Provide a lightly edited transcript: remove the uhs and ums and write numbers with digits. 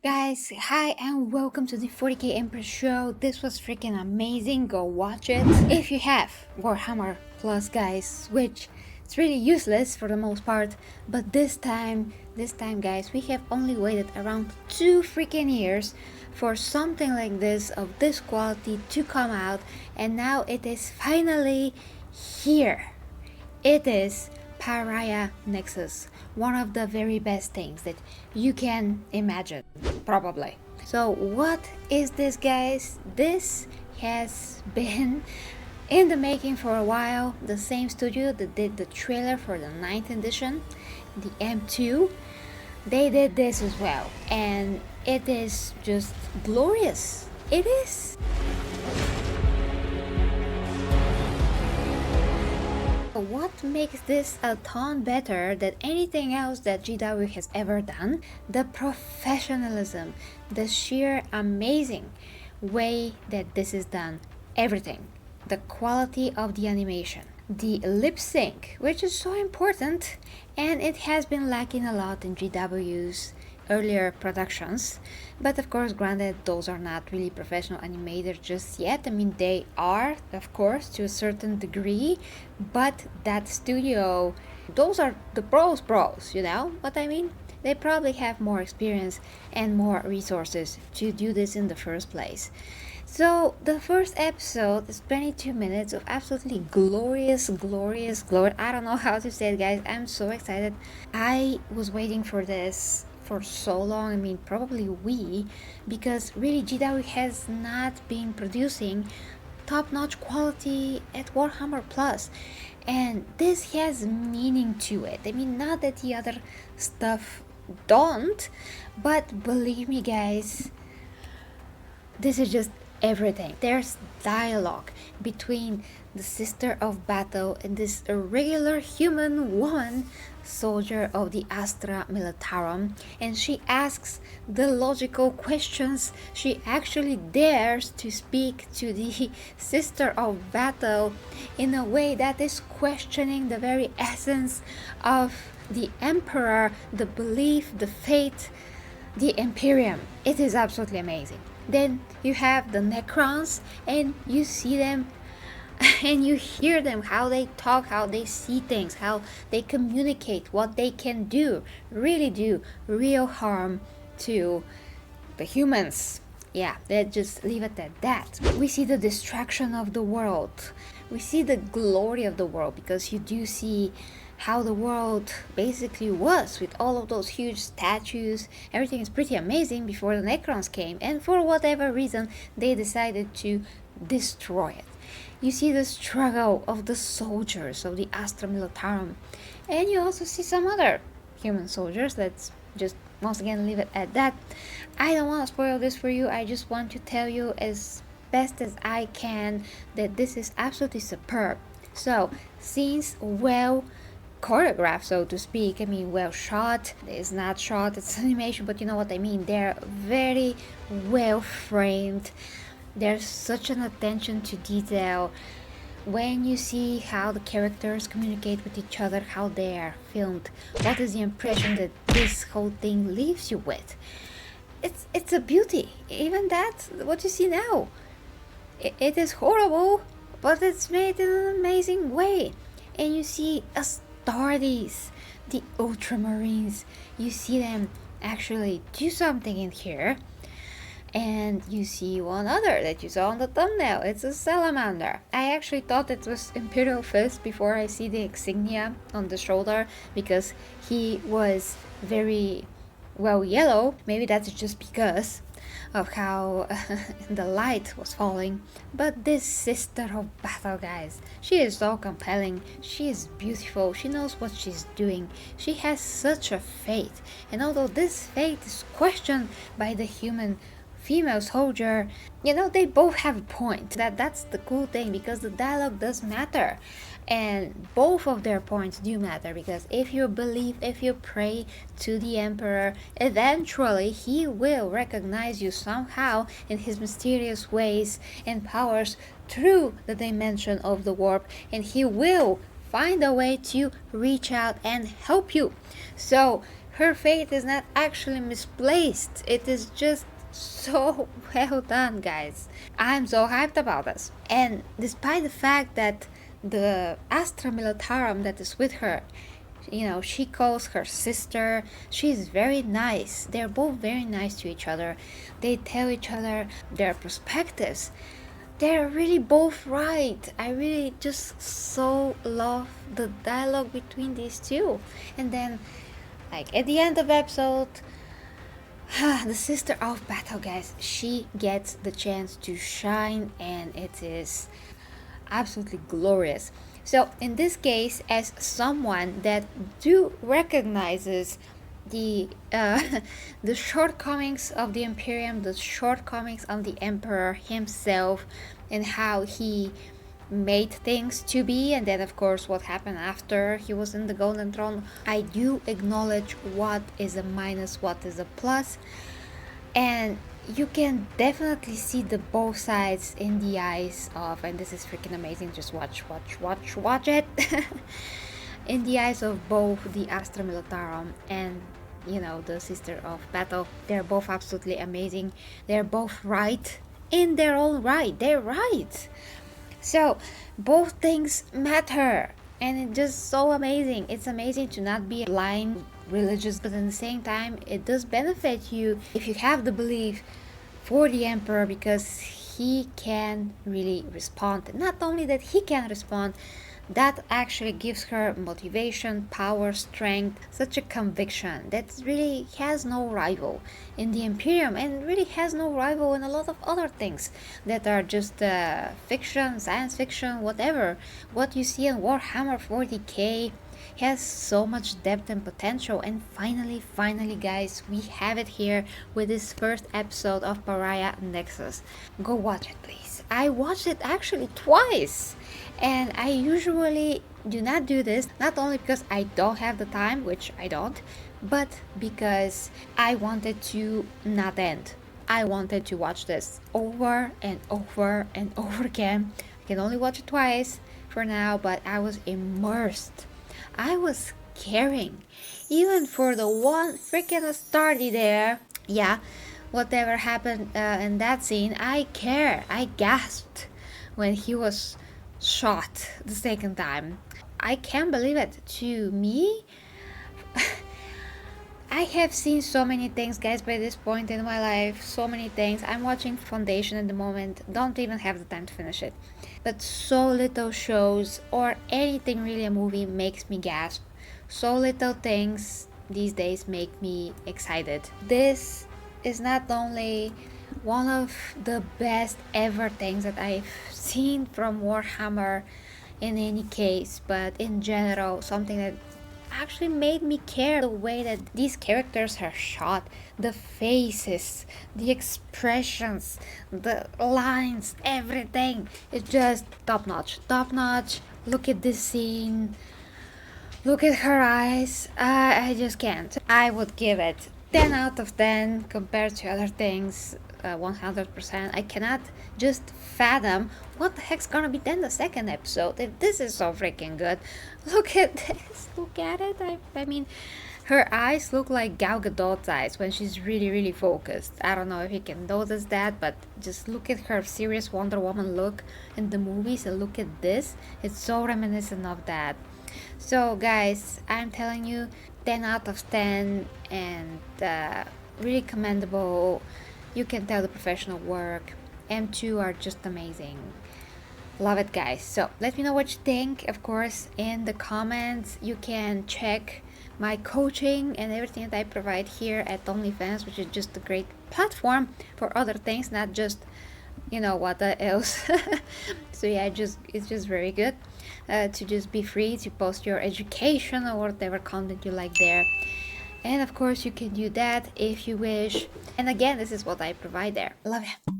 Guys, hi and welcome to the 40k Empress Show. This was freaking amazing. Go watch it. If you have Warhammer Plus, guys, which it's really useless for the most part, but this time, guys, we have only waited around 2 freaking years for something like this of this quality to come out, and now it is finally here. It is Pariah Nexus, one of the very best things that you can imagine, probably. So what is this, guys? This has been in the making for a while. The same studio that did the trailer for the 9th edition, the M2, they did this as well, and it is just glorious. It is. What makes this a ton better than anything else that GW has ever done? The professionalism, the sheer amazing way that this is done. Everything. The quality of the animation. The lip sync, which is so important, and it has been lacking a lot in GW's earlier productions, but of course, granted, those are not really professional animators just yet. I mean, they are, of course, to a certain degree, but that studio, those are the pros, you know what I mean? They probably have more experience and more resources to do this in the first place. So the first episode is 22 minutes of absolutely glorious. I don't know how to say it, guys. I'm so excited. I was waiting for this for so long. I mean, probably because really GW has not been producing top-notch quality at Warhammer Plus, and this has meaning to it. I mean, not that the other stuff don't, but believe me, guys, this is just everything. There's dialogue between the Sister of Battle and this irregular human woman, soldier of the Astra Militarum, and she asks the logical questions. She actually dares to speak to the Sister of Battle in a way that is questioning the very essence of the Emperor, the belief, the faith, the imperium. It is absolutely amazing. Then you have the Necrons, and you see them and you hear them, how they talk, how they see things, how they communicate, what they can do, really do real harm to the humans. Yeah, let's just leave it at that. We see the destruction of the world. We see the glory of the world, because you do see how the world basically was with all of those huge statues. Everything is pretty amazing before the Necrons came, and for whatever reason they decided to destroy it. You see the struggle of the soldiers of the Astra Militarum, and you also see some other human soldiers. Let's just once again leave it at that. I don't want to spoil this for you. I just want to tell you as best as I can that this is absolutely superb. So scenes well choreographed, so to speak. I mean, well shot. It's not shot, it's animation, but you know what I mean. They're very well framed. There's such an attention to detail when you see how the characters communicate with each other, how they are filmed. What is the impression that this whole thing leaves you with? It's a beauty. Even that, what you see now, it is horrible, but it's made in an amazing way. And you see Astartes, the Ultramarines. You see them actually do something in here. And you see one other that you saw on the thumbnail. It's a salamander. I actually thought it was Imperial Fist before I see the insignia on the shoulder, because he was very well yellow. Maybe that's just because of how the light was falling. But this Sister of Battle, guys, she is so compelling. She is beautiful. She knows what she's doing. She has such a faith, and although this faith is questioned by the human female soldier, you know, they both have a point. That's the cool thing, because the dialogue does matter, and both of their points do matter, because if you believe, if you pray to the Emperor, eventually he will recognize you somehow in his mysterious ways and powers through the dimension of the warp, and he will find a way to reach out and help you. So her faith is not actually misplaced. It is just so well done, guys. I'm so hyped about this. And despite the fact that the Astra Militarum that is with her, she calls her sister. She's very nice. They're both very nice to each other. They tell each other their perspectives. They're really both right. I really just so love the dialogue between these two. And then, like, at the end of the episode, the sister of battle, guys, she gets the chance to shine, and it is absolutely glorious. So in this case, as someone that do recognizes the the shortcomings of the Imperium, the shortcomings of the Emperor himself, and how he made things to be, and then of course what happened after he was in the Golden Throne, I do acknowledge what is a minus, what is a plus, and you can definitely see the both sides in the eyes of, and this is freaking amazing, just watch it in the eyes of both the Astra Militarum and the Sister of Battle. They're both absolutely amazing. They're both right in their own right. They're right. So both things matter, and it's just so amazing. It's amazing to not be blind religious, but at the same time it does benefit you if you have the belief for the Emperor, because he can really respond. Not only that he can respond, that actually gives her motivation, power, strength, such a conviction that really has no rival in the Imperium, and really has no rival in a lot of other things that are just fiction, science fiction, whatever. What you see in Warhammer 40k has so much depth and potential. And finally guys, we have it here with this first episode of Pariah Nexus. Go watch it, please. I watched it actually twice, and I usually do not do this, not only because I don't have the time, which I don't, but because I wanted to not end. I wanted to watch this over and over and over again. I can only watch it twice for now, but I was immersed. I was caring, even for the one freaking Astardi there. Yeah, whatever happened in that scene, I care. I gasped when he was shot the second time. I can't believe it. To me, I have seen so many things, guys, by this point in my life. So many things. I'm watching Foundation at the moment. Don't even have the time to finish it. But so little shows or anything really, a movie, makes me gasp. So little things these days make me excited. This is not only one of the best ever things that I've seen from Warhammer in any case, but in general, something that actually made me care. The way that these characters are shot, the faces, the expressions, the lines, everything. It's just top notch. Look at this scene, look at her eyes. I just can't. I would give it 10 out of 10 compared to other things. 100%. I cannot just fathom what the heck's gonna be then the second episode if this is so freaking good. Look at this. Look at it. I mean, her eyes look like Gal Gadot's eyes when she's really focused. I don't know if you can notice that, but just look at her serious Wonder Woman look in the movies and look at this. It's so reminiscent of that. So guys, I'm telling you, 10 out of 10, and really commendable. You can tell the professional work. M2 are just amazing. Love it, guys. So let me know what you think, of course, in the comments. You can check my coaching and everything that I provide here at OnlyFans, which is just a great platform for other things, not just what else. So yeah, it's just very good to just be free to post your education or whatever content you like there. And of course, you can do that if you wish. And again, this is what I provide there. Love you.